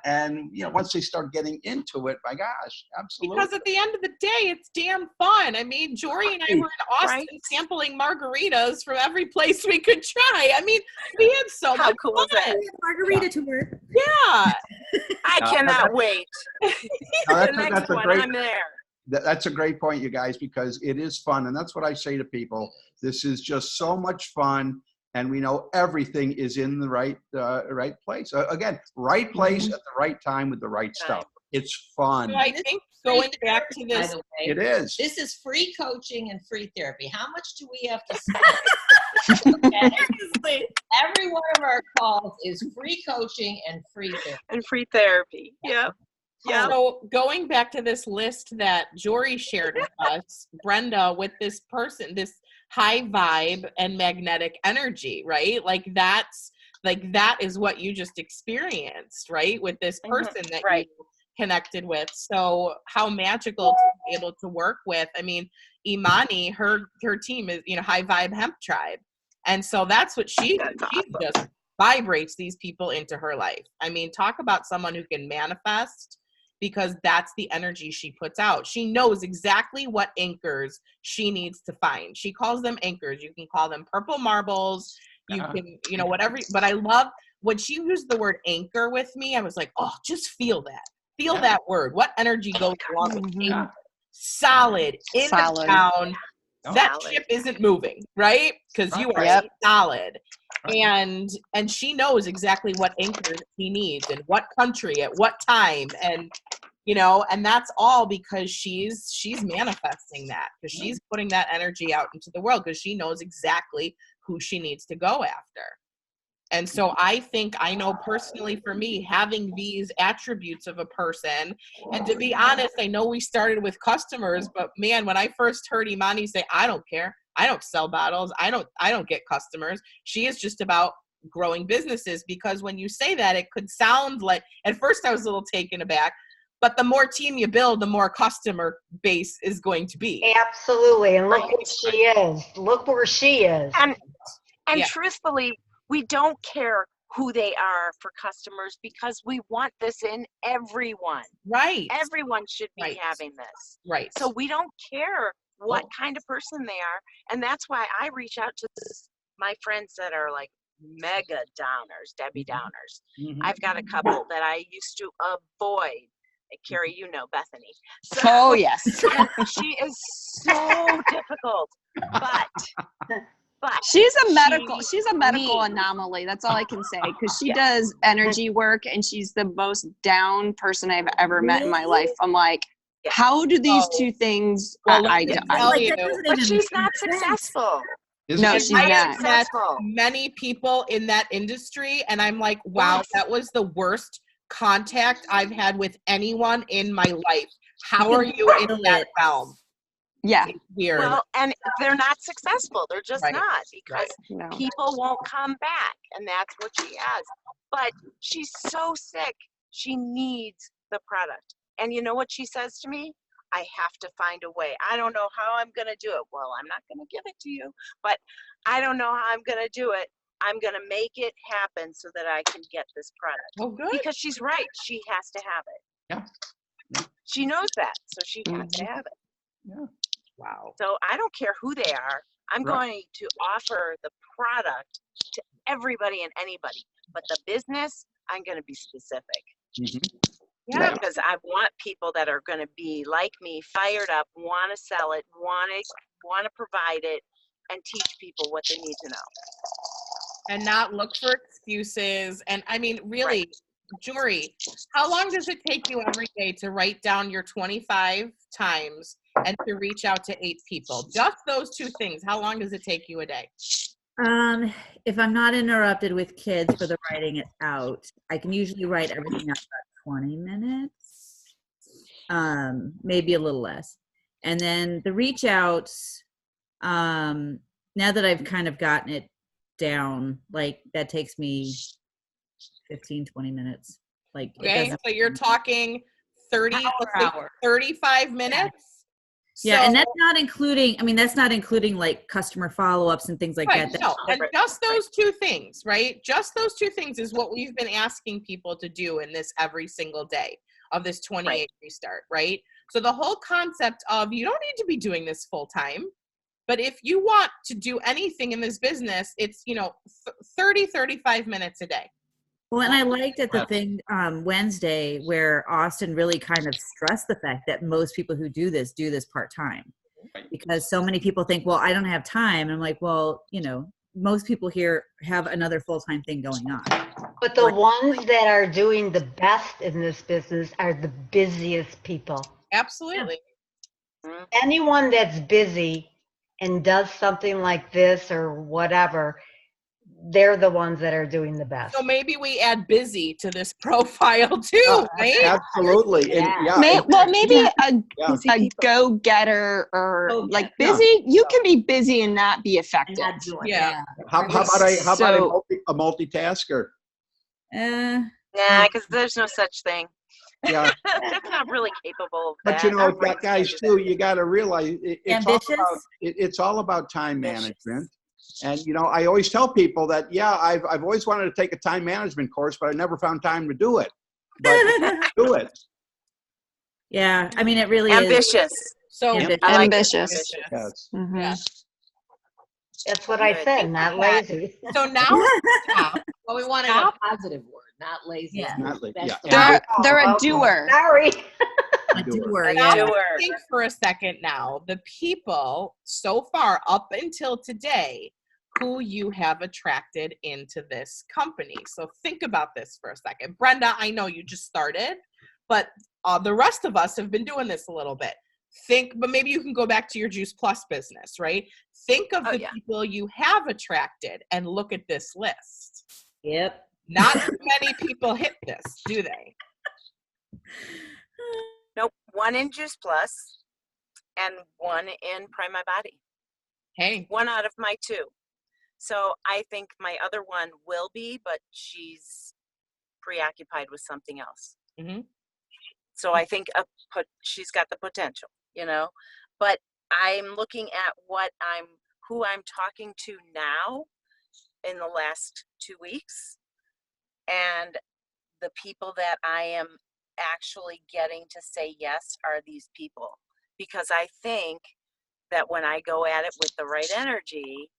And once they start getting into it, my gosh, absolutely. Because at the end of the day, it's damn fun. I mean, Jory and I were in Austin sampling margaritas from every place we could try. I mean, we had so How much cool fun. is that? Margarita tour. Yeah. I cannot wait. Now, The next one, I'm there. That's a great point, you guys, because it is fun. And that's what I say to people. This is just so much fun. And we know everything is in the right place. Again, right place at the right time with the right stuff. It's fun. So I think going back to By this, the way, It is. this is free coaching and free therapy. How much do we have to spend? Every one of our calls is free coaching and free therapy. And free therapy. Yep. Yeah. so going back to this list that Jory shared with us, Brenda, with this person, this high vibe and magnetic energy, right? Like that's Like that is what you just experienced, right? With this person that Right. you connected with. So how magical to be able to work with. I mean, Imani, her team is, High Vibe Hemp Tribe. And so that's what she just vibrates these people into her life. I mean, talk about someone who can manifest, because that's the energy she puts out. She knows exactly what anchors she needs to find. She calls them anchors. You can call them purple marbles. You can, whatever. But I love when she used the word anchor with me. I was like, oh, just feel that. Feel that word. What energy goes along with anchor? Solid in Solid. the ground. That Solid. ship isn't moving, right? Because you are Yep. solid. And she knows exactly what anchor she needs and what country at what time, and and that's all because she's manifesting that, because she's putting that energy out into the world, because she knows exactly who she needs to go after. And so I think, I know personally for me, having these attributes of a person, and to be honest, I know we started with customers, but man, when I first heard Imani say, I don't care, I don't sell bottles, I don't get customers, she is just about growing businesses. Because when you say that, it could sound like, at first I was a little taken aback, but the more team you build, the more customer base is going to be. Absolutely. And look what she is. Look where she is. And Yeah. truthfully, we don't care who they are for customers, because we want this in everyone. Right. Everyone should be Right. having this. Right. So we don't care what kind of person they are. And that's why I reach out to my friends that are like mega downers, Debbie Downers. I've got a couple that I used to avoid. Carrie, you know Bethany. So, Oh, yes. she is so difficult, but She's a medical me. anomaly. That's all I can say, because she does energy work, and she's the most down person I've ever met in my life. I'm like, how do these two things? Well, I let me tell you, But she's not successful. No, she's I not. have met Successful. many people in that industry, and I'm like, wow, that was the worst contact I've had with anyone in my life. How are you in that realm? Yeah. It's weird. Well, and they're not successful. They're just Right. not, because No. people won't come back, and that's what she has. But she's so sick. She needs the product. And you know what she says to me? I have to find a way. I don't know how I'm going to do it. Well, I'm not going to give it to you, but I don't know how I'm going to do it. I'm going to make it happen so that I can get this product. Oh, good. Because she's right. She has to have it. Yeah. She knows that, so she has to have it. Yeah. Wow. So I don't care who they are. I'm Right. going to offer the product to everybody and anybody. But the business, I'm going to be specific. Yeah. Because I want people that are going to be like me, fired up, want to sell it, want to provide it, and teach people what they need to know. And not look for excuses. And I mean, really, Jory, how long does it take you every day to write down your 25 times and to reach out to 8 people? Just those 2 things. How long does it take you a day? If I'm not interrupted with kids for the writing it out, I can usually write everything out about 20 minutes, maybe a little less. And then the reach outs, now that I've kind of gotten it down, like that takes me 15, 20 minutes. Like, it Okay, doesn't- so you're talking 35 minutes? yeah, So- and that's not including like customer follow-ups and things like Right, that. no, and just those 2 things, right? Just those 2 things is what we've been asking people to do in this every single day of this 28 restart, right? So the whole concept of you don't need to be doing this full time, but if you want to do anything in this business, it's, 30, 35 minutes a day. Well, and I liked at the thing Wednesday where Austin really kind of stressed the fact that most people who do this part-time. Because so many people think, well, I don't have time. And I'm like, well, most people here have another full-time thing going on. But the ones that are doing the best in this business are the busiest people. Absolutely. Anyone that's busy and does something like this or whatever, they're the ones that are doing the best. So maybe we add busy to this profile too, right? Absolutely. And, Yeah. yeah, Well, maybe yeah. a go-getter or Oh, like yeah. busy. You can be busy and not be And effective. not doing it. Yeah. How about So- a multitasker? Uh, Nah, because there's no such thing. Yeah. That's not really capable of But that. you know, Our brains can't guys do too, that. you got to realize ambitious. it's all about time Ambitious. management. And you know, I always tell people that I've always wanted to take a time management course, but I never found time to do it. But do it. Yeah, I mean, it really is. Ambitious. So Ambitious. I like Ambitious. Yes. Mhm. Yeah. That's what I Good. said, not lazy. So now, Well, we wanted a Stop. positive word, not lazy. Yeah. Not like, That's yeah. the They're word. they're a Okay. doer. Sorry. I do Doer. worry. now Yeah. Doer. think for a second now, the people so far up until today who you have attracted into this company. So think about this for a second. Brenda, I know you just started, but the rest of us have been doing this a little bit. But maybe you can go back to your Juice Plus business, right? Think of Oh, the yeah. people you have attracted and look at this list. Yep. Not too many people hit this, do they? Nope. One in Juice Plus and one in Prime My Body. Hey, One out of my two. So I think my other one will be, but she's preoccupied with something else. Mhm. So I think she's got the potential, you know. But I'm looking at who I'm talking to now in the last 2 weeks, and the people that I am actually getting to say yes are these people, because I think that when I go at it with the right energy,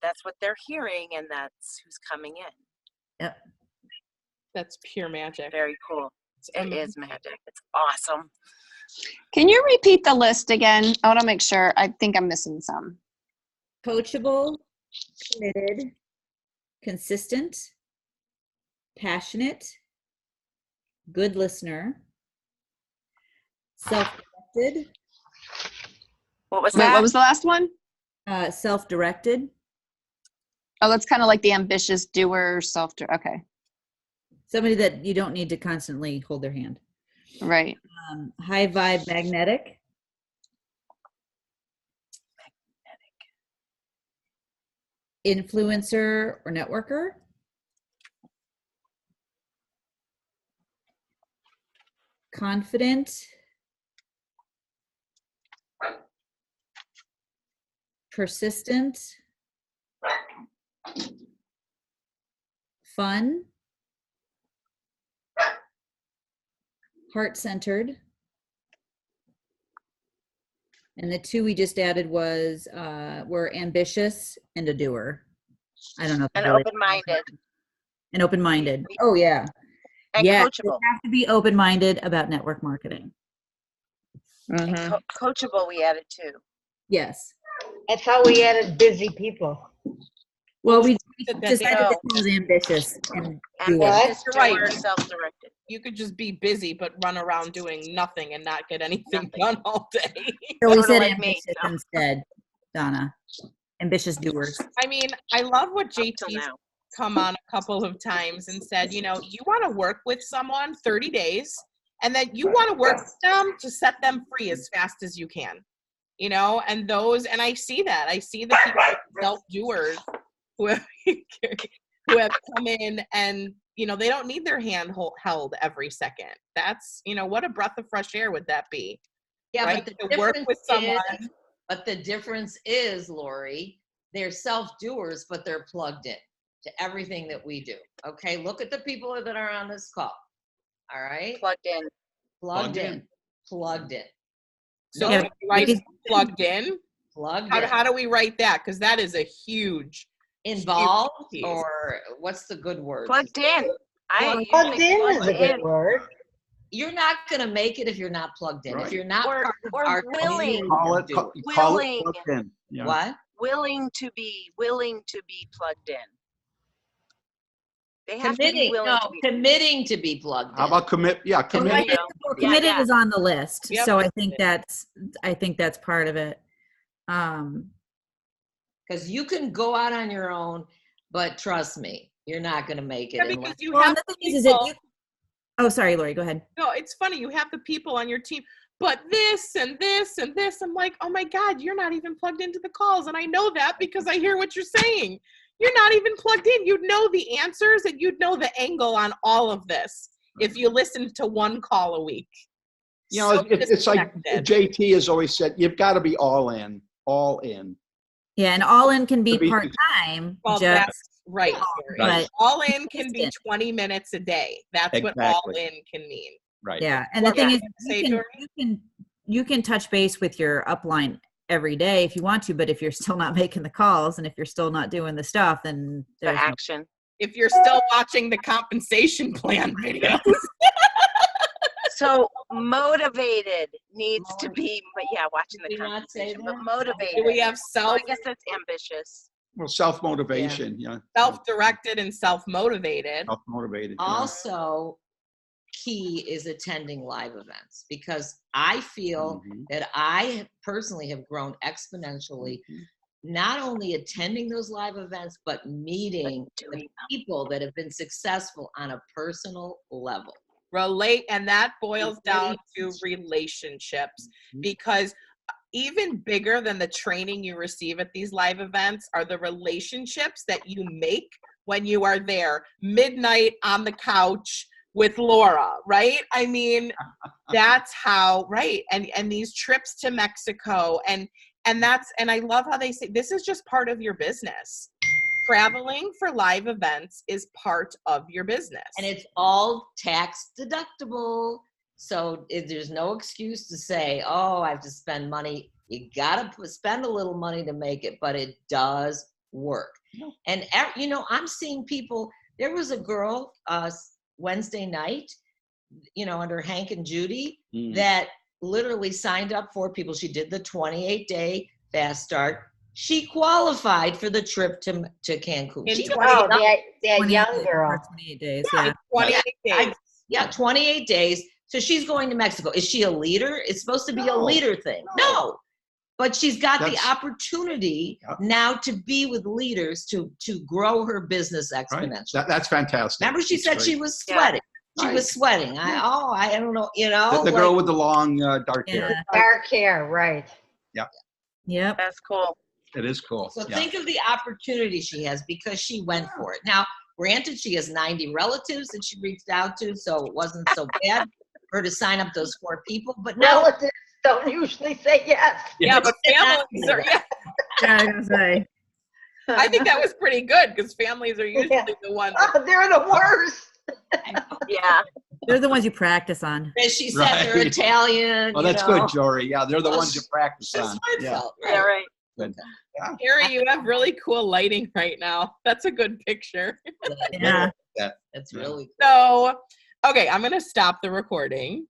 that's what they're hearing, and that's who's coming in. Yep. that's pure magic. Very cool. It is magic. It's awesome. Can you repeat the list again? I want to make sure. I think I'm missing some. Coachable, committed, consistent, passionate, good listener, self-directed, What was Wait, that? what was the last one? self-directed, Oh, that's kind of like the ambitious doer, okay, somebody that you don't need to constantly hold their hand. right. High vibe, magnetic, influencer or networker, confident, persistent, fun, heart-centered. And the two we just added were ambitious and a doer. I don't know. if And really- open-minded And open-minded. Oh yeah. and Yeah, coachable. you have to be open-minded about network marketing. And coachable we added too. Yes. That's how we added busy people. Well, we That they decided know. to call it ambitious and doer. Ambitious, You're right. doer, self-directed. You could just be busy but run around doing nothing and not get anything Nothing. done all day. So we Sorta said like me, ambitious so. instead, Donna. Ambitious doers. I mean, I love what Up till JT's now. come on a couple of times and said, you want to work with someone 30 days and then you want to work with them to set them free as fast as you can. And I see that. I see the people, self-doers who have come in and, they don't need their hand held every second. That's, what a breath of fresh air would that be? Yeah, right? but To work with someone. But the difference is, Lori, they're self-doers, but they're plugged in to everything that we do. Okay, look at the people that are on this call. All right, Plugged in. plugged in, plugged in, So Yeah, can we write plugged in? plugged in. How do we write that? Because that is a huge Involved, piece. or what's the good word? Plugged in. Plugged in is a plugged good in. word. You're not gonna make it if you're not plugged in. Right. If you're not Or- part of or our willing. community, Call it, do call it Willing. plugged in. Yeah. what? Willing to be plugged in. They have to be Committing, willing no, to be. committing to be plugged in. How about commit? Yeah, Well, commit. I think- well, committed Yeah. is on the list, Yep. so I think that's part of it. Because you can go out on your own, but trust me, you're not going to make it. Yeah, unless- because you Well, have and the thing is if people- you, oh, sorry, Lori, go ahead. No, it's funny. You have the people on your team, but this and this and this. I'm like, oh my God, you're not even plugged into the calls. And I know that because I hear what you're saying. You're not even plugged in. You'd know the answers and you'd know the angle on all of this if you listened to one call a week. You know, So it's like disconnected. JT has always said, you've got to be all in, all in. Yeah, and all in can be To be- part-time, Well, just, that's right. Lori. Right. All in can be Consistent. 20 minutes a day. That's what all Exactly. in can mean. Right. yeah. And the What thing were is, you gonna say, Dory? you can touch base with your upline every day if you want to, but if you're still not making the calls and if you're still not doing the stuff, then The there's no, action. If you're still watching the compensation plan videos. So motivated needs to be, but yeah, watching Did the we not say conversation, but that? motivated. Do we have So I self guess that's ambitious. Well, self-motivation, yeah. self-directed and self-motivated? Self-motivated. yeah. Also, key is attending live events because I feel Mhm. that I personally have grown exponentially, not only attending those live events, but meeting the Doing people that have been successful on a personal level. Relate, and that boils down to relationships, Mhm. because even bigger than the training you receive at these live events are the relationships that you make when you are there midnight on the couch with Laura, right? I mean, that's how, right. And these trips to Mexico and I love how they say this is just part of your business. Traveling for live events is part of your business. And it's all tax deductible. So there's no excuse to say, oh, I have to spend money. You got to spend a little money to make it, but it does work. No. And, you know, I'm seeing people, there was a girl Wednesday night, you know, under Hank and Judy Mm. that literally signed up for people. She did the 28-day fast start. She qualified for the trip to Cancun. In She 20 Oh, that 28 young days, girl. 28 days, yeah. 28 days. Yeah, 28 days. So she's going to Mexico. Is she a leader? It's supposed to be a No. leader thing. No. No. But she's got the That's- opportunity Yep. now to be with leaders to grow her business Right. exponentially. That's fantastic. Remember she That's said great. she was Yeah. sweating. She Right. was sweating. I don't know, you know. The girl like- with the long dark hair. Yeah. Dark hair, right. Yep. That's cool. It is cool. So yeah. think of the opportunity she has because she went for it. Now, granted, she has 90 relatives that she reached out to, so it wasn't so bad for her to sign up those 4 people. But now Relatives don't usually say yes. Yeah, but families are, yeah. Yeah, I was gonna say. I think that was pretty good because families are usually Yeah. the ones. Oh, they're the worst. Yeah. They're the ones you practice on. as she said, they're Right. Italian. Oh, you that's know. good, Jory. Yeah, they're the Well, ones you practice That's on. how I Yeah. felt, Yeah, right. Harry, you have really cool lighting right now. That's a good picture. Yeah. That's really So, okay, I'm going to stop the recording